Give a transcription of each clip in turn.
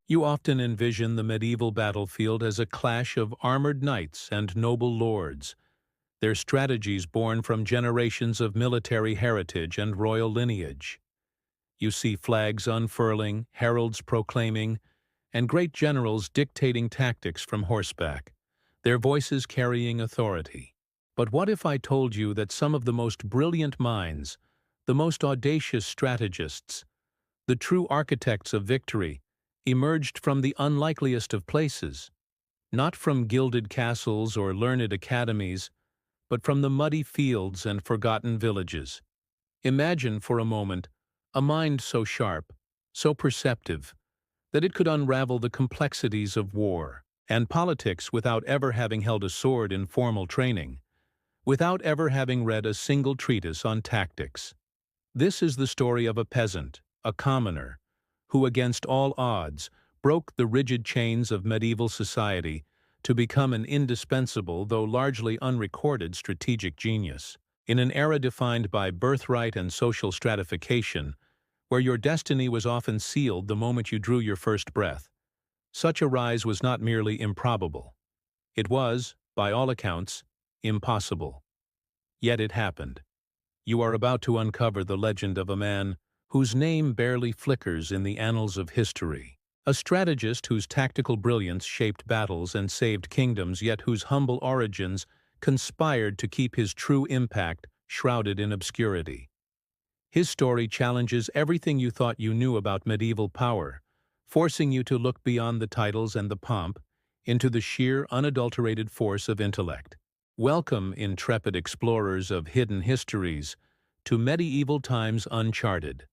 You often envision the medieval battlefield as a clash of armored knights and noble lords, their strategies born from generations of military heritage and royal lineage. You see flags unfurling, heralds proclaiming, and great generals dictating tactics from horseback, their voices carrying authority. But what if I told you that some of the most brilliant minds, the most audacious strategists, the true architects of victory, emerged from the unlikeliest of places, not from gilded castles or learned academies, but from the muddy fields and forgotten villages? Imagine for a moment a mind so sharp, so perceptive, that it could unravel the complexities of war and politics without ever having held a sword in formal training, without ever having read a single treatise on tactics. This is the story of a peasant, a commoner, who against all odds broke the rigid chains of medieval society to become an indispensable, though largely unrecorded, strategic genius. In an era defined by birthright and social stratification, where your destiny was often sealed the moment you drew your first breath, such a rise was not merely improbable. It was, by all accounts, impossible. Yet it happened. You are about to uncover the legend of a man whose name barely flickers in the annals of history. A strategist whose tactical brilliance shaped battles and saved kingdoms, yet whose humble origins conspired to keep his true impact shrouded in obscurity. His story challenges everything you thought you knew about medieval power, forcing you to look beyond the titles and the pomp into the sheer, unadulterated force of intellect. Welcome, intrepid explorers of hidden histories, to Medieval Times Uncharted,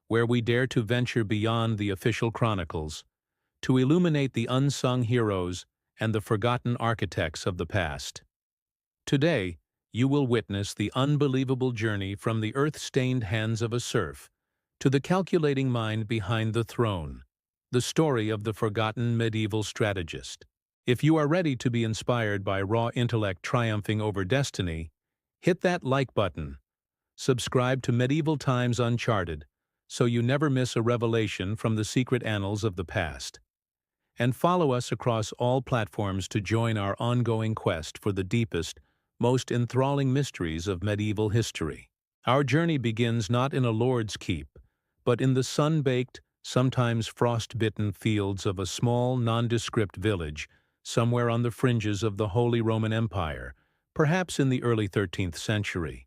where we dare to venture beyond the official chronicles, to illuminate the unsung heroes and the forgotten architects of the past. Today, you will witness the unbelievable journey from the earth-stained hands of a serf to the calculating mind behind the throne, the story of the forgotten medieval strategist. If you are ready to be inspired by raw intellect triumphing over destiny, hit that like button, subscribe to Medieval Times Uncharted so you never miss a revelation from the secret annals of the past, and follow us across all platforms to join our ongoing quest for the deepest, most enthralling mysteries of medieval history. Our journey begins not in a lord's keep, but in the sun-baked, sometimes frost-bitten fields of a small, nondescript village somewhere on the fringes of the Holy Roman Empire, perhaps in the early 13th century.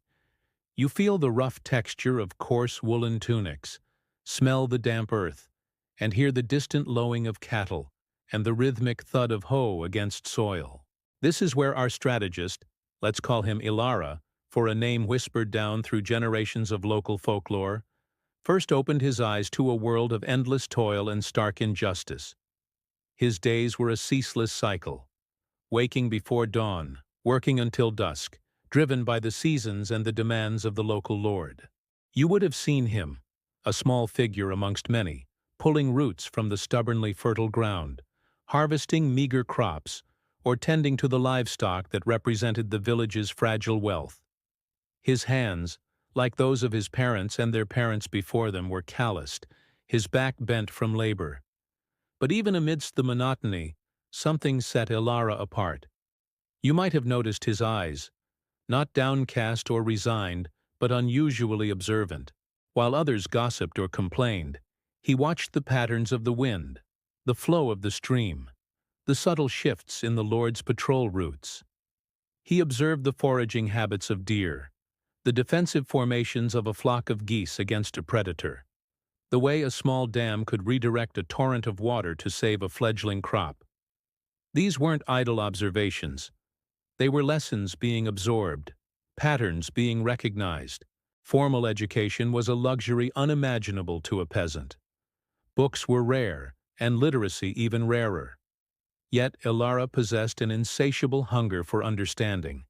You feel the rough texture of coarse woolen tunics, smell the damp earth, and hear the distant lowing of cattle and the rhythmic thud of hoe against soil. This is where our strategist, let's call him Elara, for a name whispered down through generations of local folklore, first opened his eyes to a world of endless toil and stark injustice. His days were a ceaseless cycle, waking before dawn, working until dusk, driven by the seasons and the demands of the local lord. You would have seen him, a small figure amongst many, pulling roots from the stubbornly fertile ground, harvesting meager crops, or tending to the livestock that represented the village's fragile wealth. His hands, like those of his parents and their parents before them, were calloused, his back bent from labor. But even amidst the monotony, something set Elara apart. You might have noticed his eyes, not downcast or resigned, but unusually observant. While others gossiped or complained, he watched the patterns of the wind, the flow of the stream, the subtle shifts in the Lord's patrol routes. He observed the foraging habits of deer, the defensive formations of a flock of geese against a predator, the way a small dam could redirect a torrent of water to save a fledgling crop. These weren't idle observations. They were lessons being absorbed, patterns being recognized. Formal education was a luxury unimaginable to a peasant. Books were rare, and literacy even rarer. Yet Elara possessed an insatiable hunger for understanding,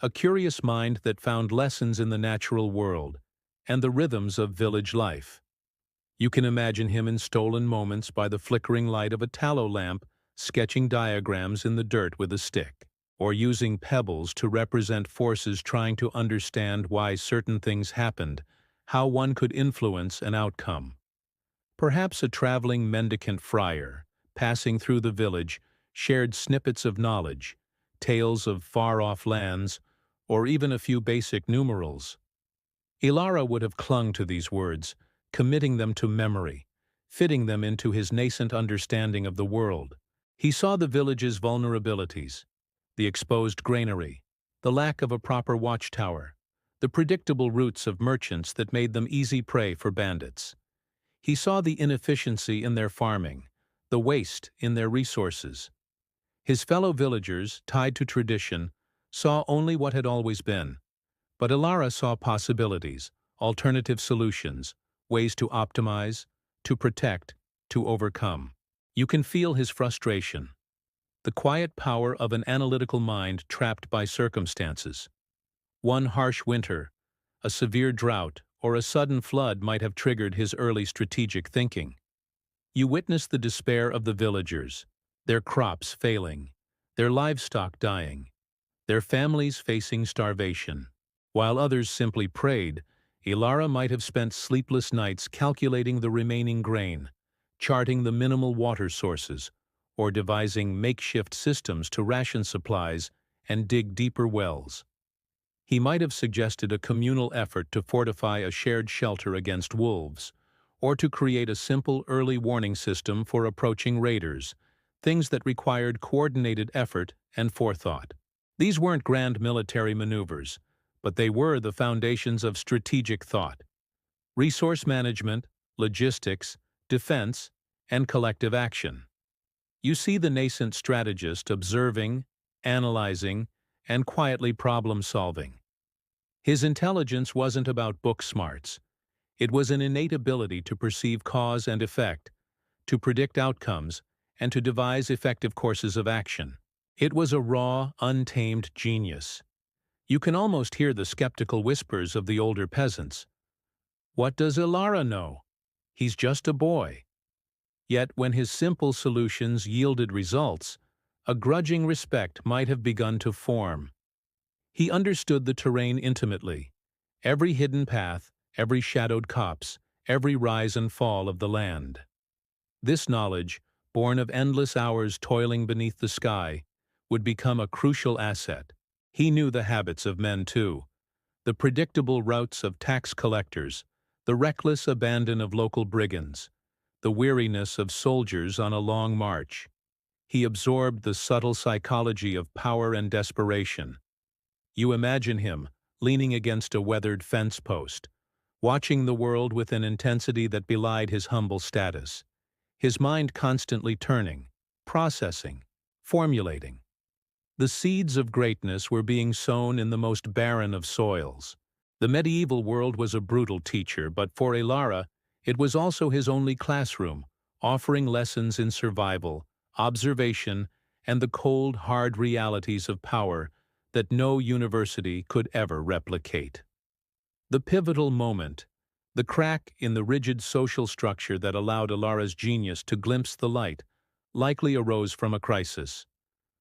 a curious mind that found lessons in the natural world and the rhythms of village life. You can imagine him in stolen moments by the flickering light of a tallow lamp, sketching diagrams in the dirt with a stick, or using pebbles to represent forces trying to understand why certain things happened, how one could influence an outcome. Perhaps a traveling mendicant friar, passing through the village shared snippets of knowledge, tales of far-off lands, or even a few basic numerals. Elara would have clung to these words, committing them to memory, fitting them into his nascent understanding of the world. He saw the village's vulnerabilities, the exposed granary, the lack of a proper watchtower, the predictable routes of merchants that made them easy prey for bandits. He saw the inefficiency in their farming, the waste in their resources. His fellow villagers, tied to tradition, saw only what had always been. But Elara saw possibilities, alternative solutions, ways to optimize, to protect, to overcome. You can feel his frustration, the quiet power of an analytical mind trapped by circumstances. One harsh winter, a severe drought, or a sudden flood might have triggered his early strategic thinking. You witness the despair of the villagers, their crops failing, their livestock dying, their families facing starvation. While others simply prayed, Elara might have spent sleepless nights calculating the remaining grain, charting the minimal water sources, or devising makeshift systems to ration supplies and dig deeper wells. He might have suggested a communal effort to fortify a shared shelter against wolves, or to create a simple early warning system for approaching raiders, things that required coordinated effort and forethought. These weren't grand military maneuvers, but they were the foundations of strategic thought: resource management, logistics, defense, and collective action. You see the nascent strategist observing, analyzing, and quietly problem-solving. His intelligence wasn't about book smarts. It was an innate ability to perceive cause and effect, to predict outcomes, and to devise effective courses of action. It was a raw, untamed genius. You can almost hear the skeptical whispers of the older peasants. What does Elara know? He's just a boy. Yet when his simple solutions yielded results, a grudging respect might have begun to form. He understood the terrain intimately, every hidden path, every shadowed copse, every rise and fall of the land. This knowledge, born of endless hours toiling beneath the sky, would become a crucial asset. He knew the habits of men too, the predictable routes of tax collectors, the reckless abandon of local brigands, the weariness of soldiers on a long march. He absorbed the subtle psychology of power and desperation. You imagine him, leaning against a weathered fence post, watching the world with an intensity that belied his humble status, his mind constantly turning, processing, formulating. The seeds of greatness were being sown in the most barren of soils. The medieval world was a brutal teacher, but for Elara, it was also his only classroom, offering lessons in survival, observation, and the cold, hard realities of power that no university could ever replicate. The pivotal moment, the crack in the rigid social structure that allowed Elara's genius to glimpse the light, likely arose from a crisis,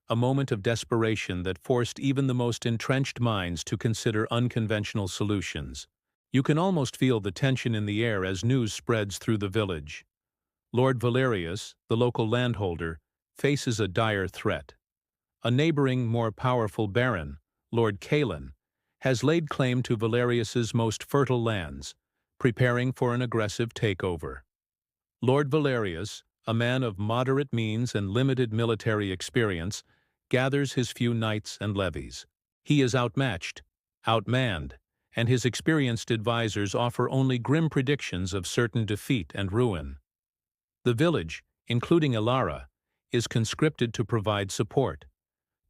a moment of desperation that forced even the most entrenched minds to consider unconventional solutions. You can almost feel the tension in the air as news spreads through the village. Lord Valerius, the local landholder, faces a dire threat. A neighboring, more powerful baron, Lord Callan, has laid claim to Valerius's most fertile lands, preparing for an aggressive takeover. Lord Valerius, a man of moderate means and limited military experience, gathers his few knights and levies. He is outmatched, outmanned, and his experienced advisors offer only grim predictions of certain defeat and ruin. The village, including Elara, is conscripted to provide support,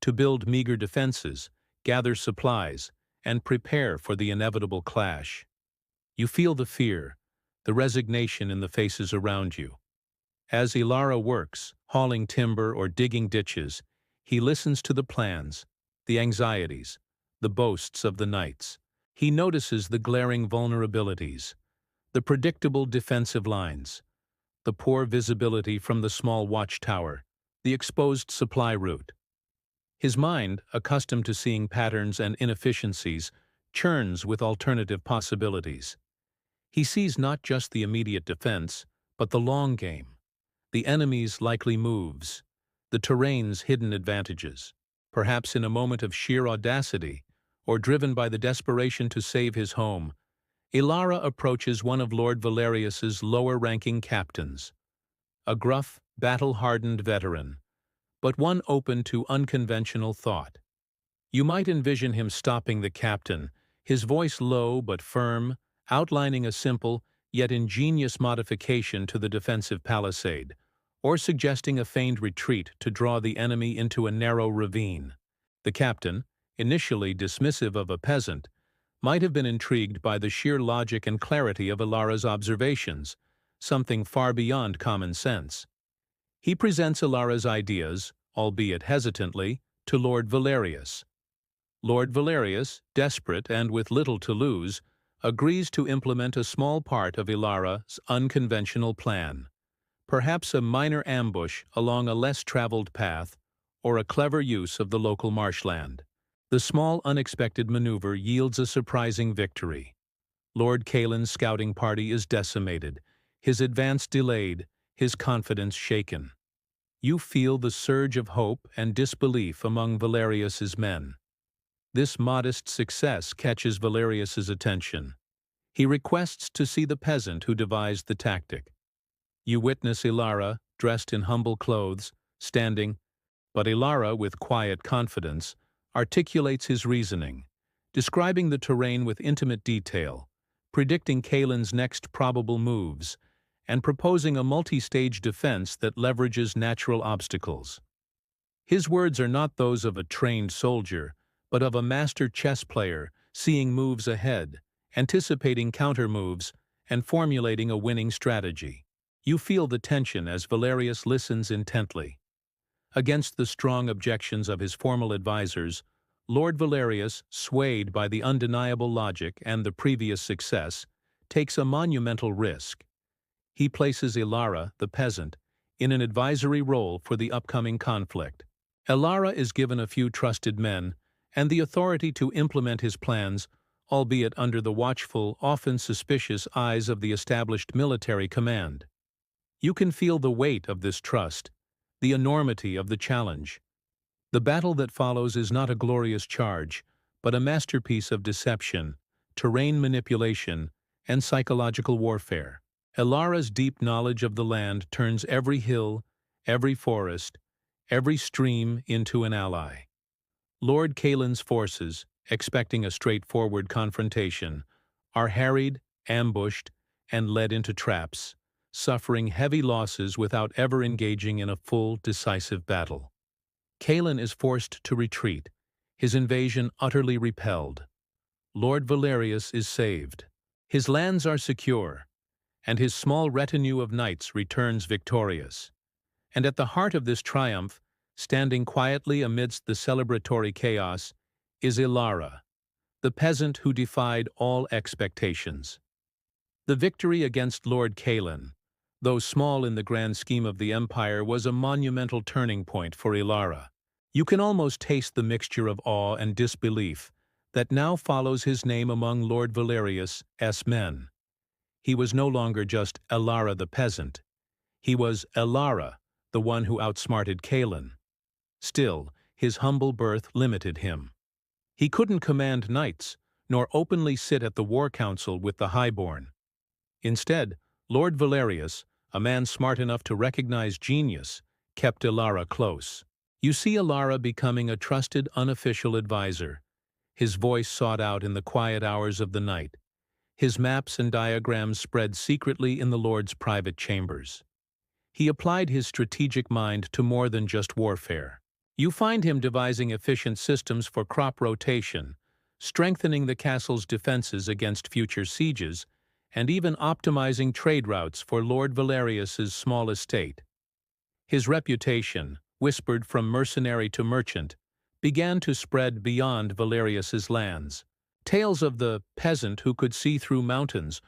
to build meager defenses, gather supplies, and prepare for the inevitable clash. You feel the fear, the resignation in the faces around you. As Elara works, hauling timber or digging ditches, he listens to the plans, the anxieties, the boasts of the knights. He notices the glaring vulnerabilities, the predictable defensive lines, the poor visibility from the small watchtower, the exposed supply route. His mind, accustomed to seeing patterns and inefficiencies, churns with alternative possibilities. He sees not just the immediate defense, but the long game, the enemy's likely moves, the terrain's hidden advantages. Perhaps in a moment of sheer audacity, or driven by the desperation to save his home, Elara approaches one of Lord Valerius's lower-ranking captains, a gruff, battle-hardened veteran, but one open to unconventional thought. You might envision him stopping the captain, his voice low but firm, outlining a simple yet ingenious modification to the defensive palisade, or suggesting a feigned retreat to draw the enemy into a narrow ravine. The captain, initially dismissive of a peasant, might have been intrigued by the sheer logic and clarity of Elara's observations, something far beyond common sense. He presents Elara's ideas, albeit hesitantly, to Lord Valerius. Lord Valerius, desperate and with little to lose, agrees to implement a small part of Elara's unconventional plan, perhaps a minor ambush along a less traveled path or a clever use of the local marshland. The small unexpected maneuver yields a surprising victory. Lord Kaelin's scouting party is decimated, his advance delayed, his confidence shaken. You feel the surge of hope and disbelief among Valerius's men. This modest success catches Valerius's attention. He requests to see the peasant who devised the tactic. You witness Elara, dressed in humble clothes, standing, but Elara, with quiet confidence, articulates his reasoning, describing the terrain with intimate detail, predicting Kaelin's next probable moves, and proposing a multi-stage defense that leverages natural obstacles. His words are not those of a trained soldier, but of a master chess player seeing moves ahead, anticipating counter-moves, and formulating a winning strategy. You feel the tension as Valerius listens intently. Against the strong objections of his formal advisors, Lord Valerius, swayed by the undeniable logic and the previous success, takes a monumental risk. He places Elara, the peasant, in an advisory role for the upcoming conflict. Elara is given a few trusted men and the authority to implement his plans, albeit under the watchful, often suspicious eyes of the established military command. You can feel the weight of this trust, the enormity of the challenge. The battle that follows is not a glorious charge, but a masterpiece of deception, terrain manipulation, and psychological warfare. Elara's deep knowledge of the land turns every hill, every forest, every stream into an ally. Lord Kaelin's forces, expecting a straightforward confrontation, are harried, ambushed, and led into traps, suffering heavy losses without ever engaging in a full, decisive battle. Kaelin is forced to retreat, his invasion utterly repelled. Lord Valerius is saved. His lands are secure, and his small retinue of knights returns victorious. And at the heart of this triumph, standing quietly amidst the celebratory chaos, is Elara, the peasant who defied all expectations. The victory against Lord Kaelin, though small in the grand scheme of the empire, was a monumental turning point for Elara. You can almost taste the mixture of awe and disbelief that now follows his name among Lord Valerius's men. He was no longer just Elara the peasant. He was Elara, the one who outsmarted Kaelin. Still, his humble birth limited him. He couldn't command knights, nor openly sit at the war council with the highborn. Instead, Lord Valerius, a man smart enough to recognize genius, kept Elara close. You see Elara becoming a trusted unofficial advisor, his voice sought out in the quiet hours of the night, his maps and diagrams spread secretly in the Lord's private chambers. He applied his strategic mind to more than just warfare. You find him devising efficient systems for crop rotation, strengthening the castle's defenses against future sieges, and even optimizing trade routes for Lord Valerius's small estate. His reputation, whispered from mercenary to merchant, began to spread beyond Valerius's lands. Tales of the peasant who could see through mountains,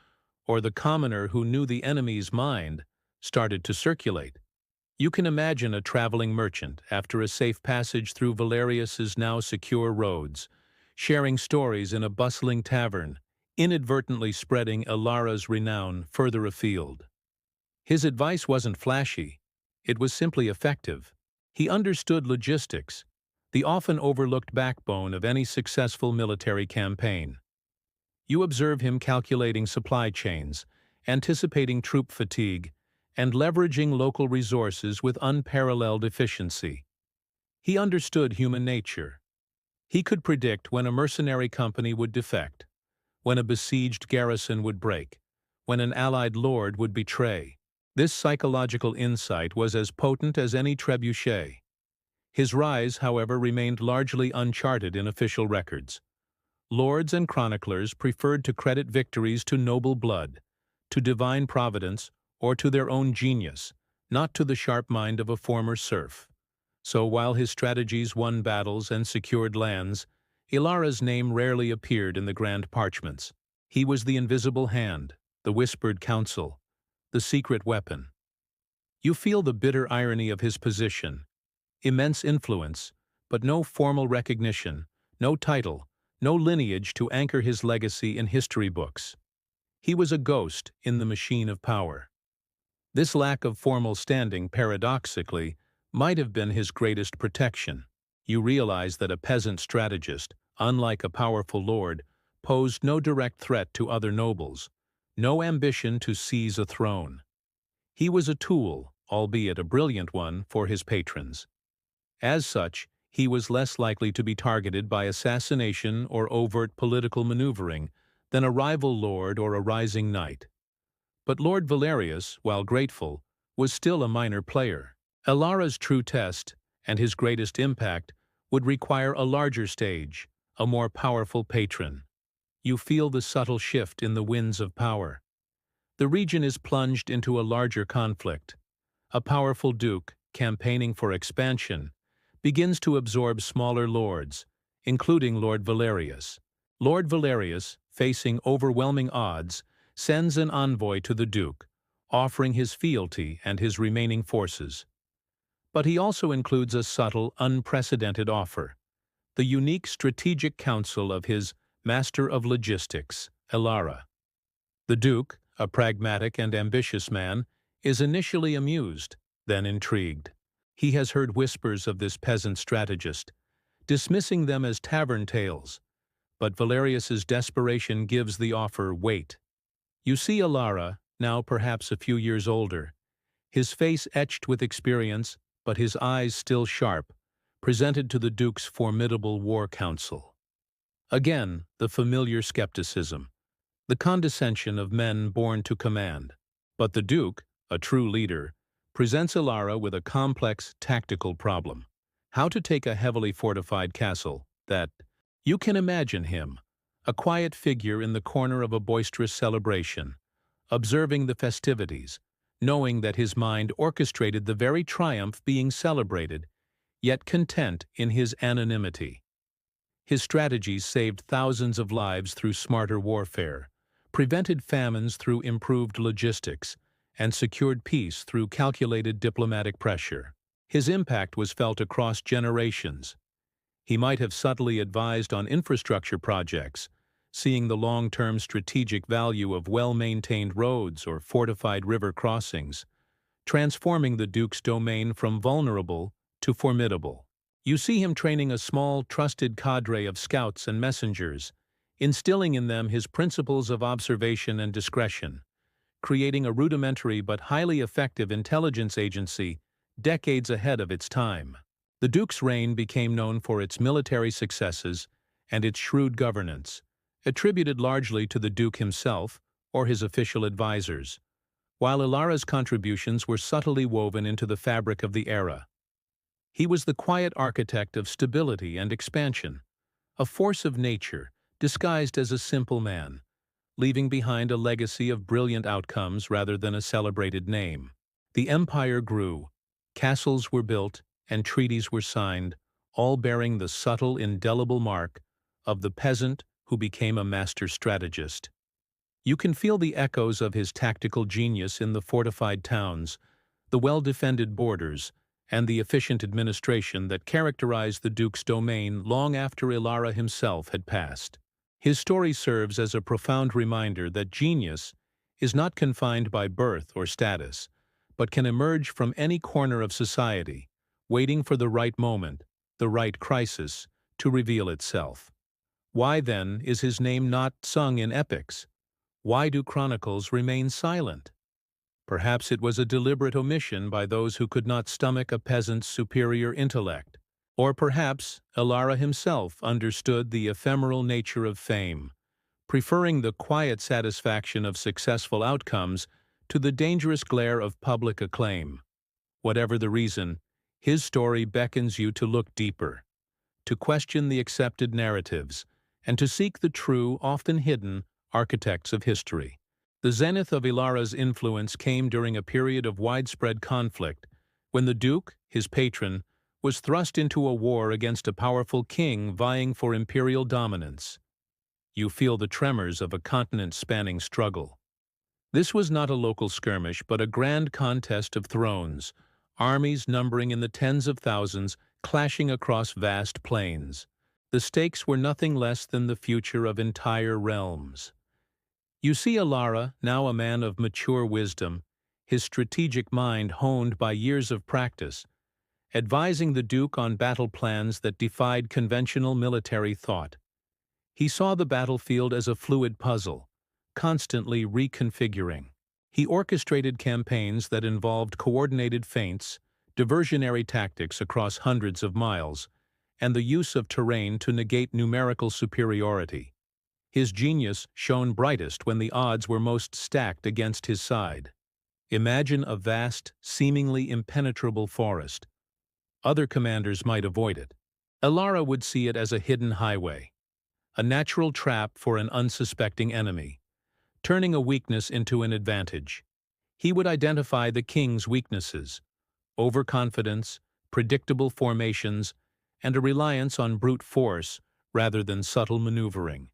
or the commoner who knew the enemy's mind, started to circulate. You can imagine a traveling merchant, after a safe passage through Valerius's now secure roads, sharing stories in a bustling tavern, inadvertently spreading Elara's renown further afield. His advice wasn't flashy, It was simply effective. He understood logistics, the often overlooked backbone of any successful military campaign. You observe him calculating supply chains, anticipating troop fatigue, and leveraging local resources with unparalleled efficiency. He understood human nature. He could predict when a mercenary company would defect, when a besieged garrison would break, when an allied lord would betray. This psychological insight was as potent as any trebuchet. His rise, however, remained largely uncharted in official records. Lords and chroniclers preferred to credit victories to noble blood, to divine providence, or to their own genius, not to the sharp mind of a former serf. So while his strategies won battles and secured lands, Elara's name rarely appeared in the grand parchments. He was the invisible hand, the whispered counsel, the secret weapon. You feel the bitter irony of his position: immense influence, but no formal recognition, no title, no lineage to anchor his legacy in history books. He was a ghost in the machine of power. This lack of formal standing, paradoxically, might have been his greatest protection. You realize that a peasant strategist, unlike a powerful lord, posed no direct threat to other nobles, no ambition to seize a throne. He was a tool, albeit a brilliant one, for his patrons. As such, he was less likely to be targeted by assassination or overt political maneuvering than a rival lord or a rising knight. But Lord Valerius, while grateful, was still a minor player. Elara's true test, and his greatest impact, would require a larger stage, a more powerful patron. You feel the subtle shift in the winds of power. The region is plunged into a larger conflict. A powerful duke, campaigning for expansion, begins to absorb smaller lords, including Lord Valerius. Lord Valerius, facing overwhelming odds, sends an envoy to the duke, offering his fealty and his remaining forces. But he also includes a subtle, unprecedented offer: the unique strategic counsel of his master of logistics, Elara. The duke, a pragmatic and ambitious man, is initially amused, then intrigued. He has heard whispers of this peasant strategist, dismissing them as tavern tales, but Valerius's desperation gives the offer weight. You see Elara, now perhaps a few years older, his face etched with experience, but his eyes still sharp, presented to the duke's formidable war council. Again, the familiar skepticism, the condescension of men born to command. But the duke, a true leader, presents Elara with a complex tactical problem: how to take a heavily fortified castle that, you can imagine him, a quiet figure in the corner of a boisterous celebration, observing the festivities, knowing that his mind orchestrated the very triumph being celebrated, yet content in his anonymity. His strategies saved thousands of lives through smarter warfare, prevented famines through improved logistics, and secured peace through calculated diplomatic pressure. His impact was felt across generations. He might have subtly advised on infrastructure projects, seeing the long-term strategic value of well-maintained roads or fortified river crossings, transforming the duke's domain from vulnerable to formidable. You see him training a small, trusted cadre of scouts and messengers, instilling in them his principles of observation and discretion, creating a rudimentary but highly effective intelligence agency decades ahead of its time. The duke's reign became known for its military successes and its shrewd governance, attributed largely to the duke himself or his official advisors, while Elara's contributions were subtly woven into the fabric of the era. He was the quiet architect of stability and expansion, a force of nature disguised as a simple man, leaving behind a legacy of brilliant outcomes rather than a celebrated name. The empire grew, castles were built, and treaties were signed, all bearing the subtle, indelible mark of the peasant who became a master strategist. You can feel the echoes of his tactical genius in the fortified towns, the well-defended borders, and the efficient administration that characterized the duke's domain long after Elara himself had passed. His story serves as a profound reminder that genius is not confined by birth or status, but can emerge from any corner of society, waiting for the right moment, the right crisis, to reveal itself. Why, then, is his name not sung in epics? Why do chronicles remain silent? Perhaps it was a deliberate omission by those who could not stomach a peasant's superior intellect. Or perhaps Elara himself understood the ephemeral nature of fame, preferring the quiet satisfaction of successful outcomes to the dangerous glare of public acclaim. Whatever the reason, his story beckons you to look deeper, to question the accepted narratives, and to seek the true, often hidden, architects of history. The zenith of Elara's influence came during a period of widespread conflict, when the Duke, his patron, was thrust into a war against a powerful king vying for imperial dominance. You feel the tremors of a continent-spanning struggle. This was not a local skirmish, but a grand contest of thrones, armies numbering in the tens of thousands clashing across vast plains. The stakes were nothing less than the future of entire realms. You see Elara, now a man of mature wisdom, his strategic mind honed by years of practice, advising the Duke on battle plans that defied conventional military thought. He saw the battlefield as a fluid puzzle, constantly reconfiguring. He orchestrated campaigns that involved coordinated feints, diversionary tactics across hundreds of miles, and the use of terrain to negate numerical superiority. His genius shone brightest when the odds were most stacked against his side. Imagine a vast, seemingly impenetrable forest. Other commanders might avoid it. Elara would see it as a hidden highway, a natural trap for an unsuspecting enemy, turning a weakness into an advantage. He would identify the king's weaknesses: overconfidence, predictable formations, and a reliance on brute force rather than subtle maneuvering.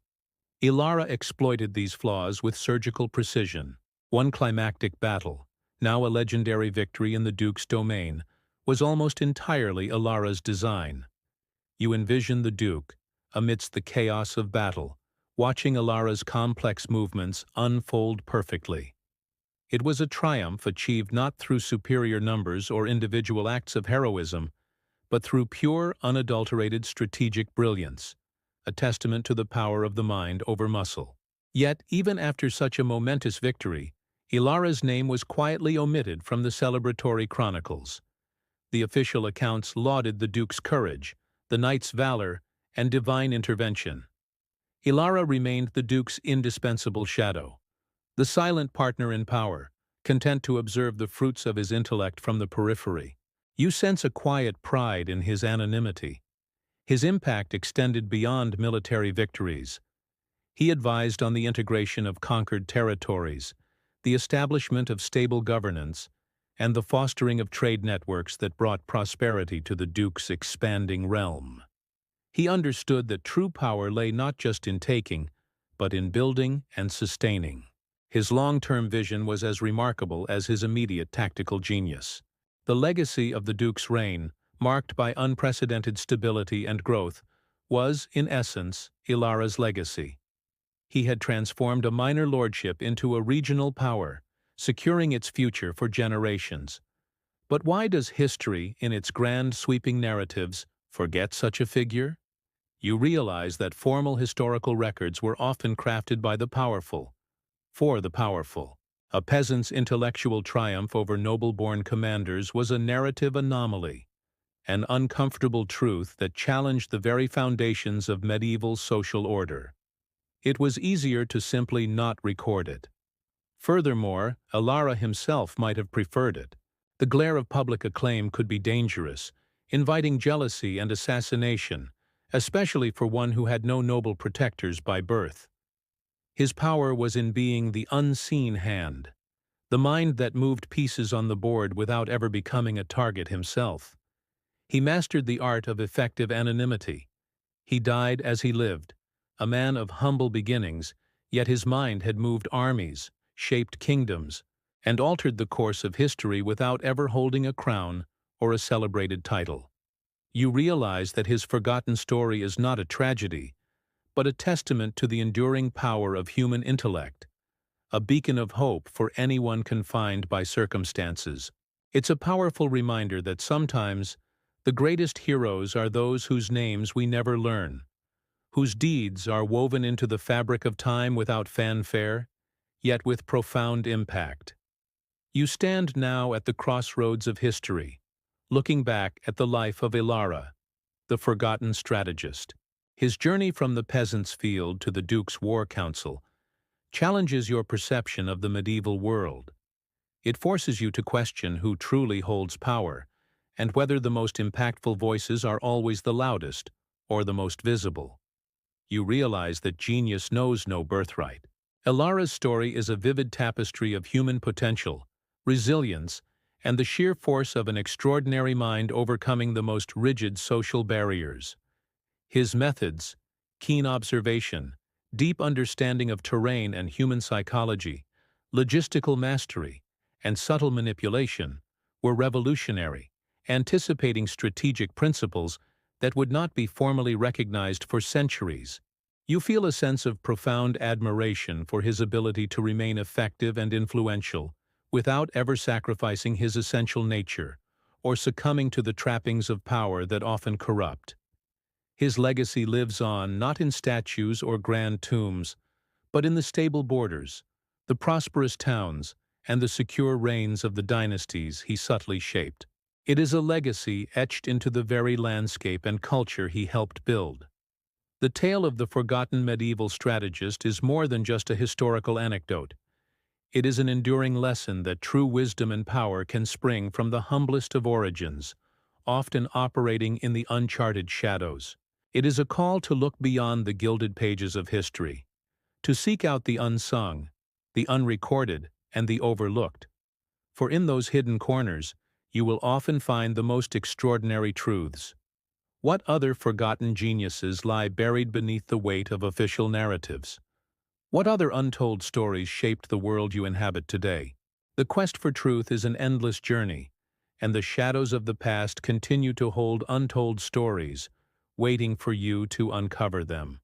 Elara exploited these flaws with surgical precision. One climactic battle, now a legendary victory in the Duke's domain, was almost entirely Elara's design. You envision the Duke, amidst the chaos of battle, watching Elara's complex movements unfold perfectly. It was a triumph achieved not through superior numbers or individual acts of heroism, but through pure, unadulterated strategic brilliance, a testament to the power of the mind over muscle. Yet, even after such a momentous victory, Elara's name was quietly omitted from the celebratory chronicles. The official accounts lauded the Duke's courage, the knight's valor, and divine intervention. Elara remained the Duke's indispensable shadow, the silent partner in power, content to observe the fruits of his intellect from the periphery. You sense a quiet pride in his anonymity. His impact extended beyond military victories. He advised on the integration of conquered territories, the establishment of stable governance, and the fostering of trade networks that brought prosperity to the Duke's expanding realm. He understood that true power lay not just in taking, but in building and sustaining. His long-term vision was as remarkable as his immediate tactical genius. The legacy of the Duke's reign, marked by unprecedented stability and growth, was, in essence, Elara's legacy. He had transformed a minor lordship into a regional power, securing its future for generations. But why does history, in its grand sweeping narratives, forget such a figure? You realize that formal historical records were often crafted by the powerful, for the powerful. A peasant's intellectual triumph over noble-born commanders was a narrative anomaly, an uncomfortable truth that challenged the very foundations of medieval social order. It was easier to simply not record it. Furthermore, Elara himself might have preferred it. The glare of public acclaim could be dangerous, inviting jealousy and assassination, especially for one who had no noble protectors by birth. His power was in being the unseen hand, the mind that moved pieces on the board without ever becoming a target himself. He mastered the art of effective anonymity. He died as he lived, a man of humble beginnings, yet his mind had moved armies, shaped kingdoms, and altered the course of history without ever holding a crown or a celebrated title. You realize that his forgotten story is not a tragedy, but a testament to the enduring power of human intellect, a beacon of hope for anyone confined by circumstances. It's a powerful reminder that sometimes the greatest heroes are those whose names we never learn, whose deeds are woven into the fabric of time without fanfare, yet with profound impact. You stand now at the crossroads of history, looking back at the life of Elara, the forgotten strategist. His journey from the peasant's field to the Duke's war council challenges your perception of the medieval world. It forces you to question who truly holds power, and whether the most impactful voices are always the loudest or the most visible. You realize that genius knows no birthright. Elara's story is a vivid tapestry of human potential, resilience, and the sheer force of an extraordinary mind overcoming the most rigid social barriers. His methods, keen observation, deep understanding of terrain and human psychology, logistical mastery, and subtle manipulation were revolutionary, anticipating strategic principles that would not be formally recognized for centuries. You feel a sense of profound admiration for his ability to remain effective and influential without ever sacrificing his essential nature or succumbing to the trappings of power that often corrupt. His legacy lives on not in statues or grand tombs, but in the stable borders, the prosperous towns, and the secure reigns of the dynasties he subtly shaped. It is a legacy etched into the very landscape and culture he helped build. The tale of the forgotten medieval strategist is more than just a historical anecdote. It is an enduring lesson that true wisdom and power can spring from the humblest of origins, often operating in the uncharted shadows. It is a call to look beyond the gilded pages of history, to seek out the unsung, the unrecorded, and the overlooked. For in those hidden corners, you will often find the most extraordinary truths. What other forgotten geniuses lie buried beneath the weight of official narratives? What other untold stories shaped the world you inhabit today? The quest for truth is an endless journey, and the shadows of the past continue to hold untold stories, waiting for you to uncover them.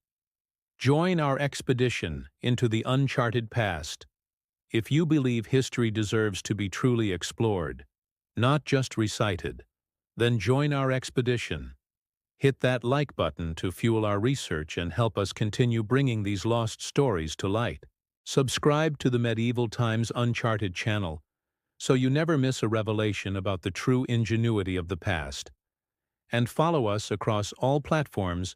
Join our expedition into the uncharted past. If you believe history deserves to be truly explored, not just recited, then join our expedition. Hit that like button to fuel our research and help us continue bringing these lost stories to light. Subscribe to the Medieval Times Uncharted channel so you never miss a revelation about the true ingenuity of the past. And follow us across all platforms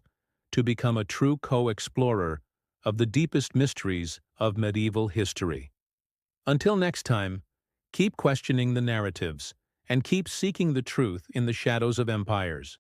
to become a true co-explorer of the deepest mysteries of medieval history. Until next time, keep questioning the narratives and keep seeking the truth in the shadows of empires.